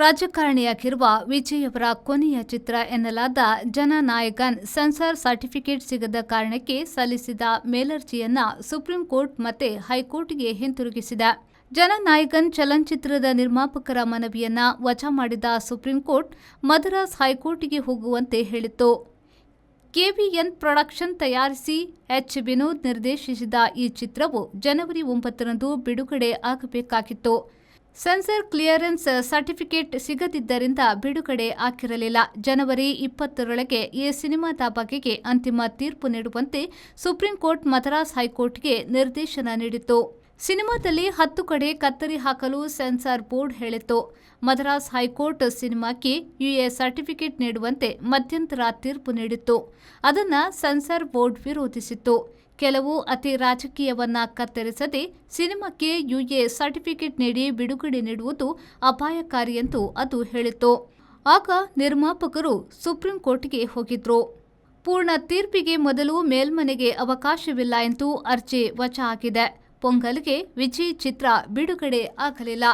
ರಾಜಕಾರಣಿಯಾಗಿರುವ ವಿಜಯ್ ಅವರ ಕೊನೆಯ ಚಿತ್ರ ಎನ್ನಲಾದ ಜನನಾಯಕನ್ ಸೆನ್ಸಾರ್ ಸರ್ಟಿಫಿಕೇಟ್ ಸಿಗದ ಕಾರಣಕ್ಕೆ ಸಲ್ಲಿಸಿದ ಮೇಲರ್ಜಿಯನ್ನ ಸುಪ್ರೀಂ ಕೋರ್ಟ್ ಮತ್ತೆ ಹೈಕೋರ್ಟ್ಗೆ ಹಿಂತಿರುಗಿಸಿದೆ. ಜನನಾಯಕನ್ ಚಲನಚಿತ್ರದ ನಿರ್ಮಾಪಕರ ಮನವಿಯನ್ನ ವಜಾ ಮಾಡಿದ ಸುಪ್ರೀಂ ಕೋರ್ಟ್ ಮದ್ರಾಸ್ ಹೈಕೋರ್ಟ್ಗೆ ಹೋಗುವಂತೆ ಹೇಳಿತ್ತು. ಕೆವಿಎನ್ ಪ್ರೊಡಕ್ಷನ್ ತಯಾರಿಸಿ ಎಚ್. ವಿನೋದ್ ನಿರ್ದೇಶಿಸಿದ ಈ ಚಿತ್ರವು ಜನವರಿ 9ರಂದು ಬಿಡುಗಡೆ ಆಗಬೇಕಾಗಿತ್ತು. ಸೆನ್ಸಾರ್ ಕ್ಲಿಯರೆನ್ಸ್ ಸರ್ಟಿಫಿಕೇಟ್ ಸಿಗದಿದ್ದರಿಂದ ಬಿಡುಗಡೆ ಆಗಿರಲಿಲ್ಲ. ಜನವರಿ 20ರೊಳಗೆ ಈ ಸಿನಿಮಾದ ಬಗೆಗೆ ಅಂತಿಮ ತೀರ್ಪು ನೀಡುವಂತೆ ಸುಪ್ರೀಂ ಕೋರ್ಟ್ ಮದ್ರಾಸ್ ಹೈಕೋರ್ಟ್ಗೆ ನಿರ್ದೇಶನ ನೀಡಿತ್ತು. ಸಿನಿಮಾದಲ್ಲಿ 10 ಕಡೆ ಕತ್ತರಿ ಹಾಕಲು ಸೆನ್ಸಾರ್ ಬೋರ್ಡ್ ಹೇಳಿತ್ತು. ಮದ್ರಾಸ್ ಹೈಕೋರ್ಟ್ ಸಿನಿಮಾಕ್ಕೆ ಯುಎ ಸರ್ಟಿಫಿಕೇಟ್ ನೀಡುವಂತೆ ಮಧ್ಯಂತರ ತೀರ್ಪು ನೀಡಿತ್ತು. ಅದನ್ನು ಸೆನ್ಸಾರ್ ಬೋರ್ಡ್ ವಿರೋಧಿಸಿತ್ತು. ಕೆಲವು ಅತಿ ರಾಜಕೀಯವನ್ನ ಕತ್ತರಿಸದೆ ಸಿನಿಮಾಕ್ಕೆ ಯುಎ ಸರ್ಟಿಫಿಕೇಟ್ ನೀಡಿ ಬಿಡುಗಡೆ ನೀಡುವುದು ಅಪಾಯಕಾರಿ ಎಂದು ಅದು ಹೇಳಿತ್ತು. ಆಗ ನಿರ್ಮಾಪಕರು ಸುಪ್ರೀಂ ಕೋರ್ಟ್ಗೆ ಹೋಗಿದ್ರು. ಪೂರ್ಣ ತೀರ್ಪಿಗೆ ಮೊದಲು ಮೇಲ್ಮನೆಗೆ ಅವಕಾಶವಿಲ್ಲ ಎಂದು ಅರ್ಜಿ ವಜಾ ಆಗಿದೆ. ಪೊಂಗಲ್ಗೆ ವಿಜಯ್ ಚಿತ್ರ ಬಿಡುಗಡೆ ಆಗಲಿಲ್ಲ.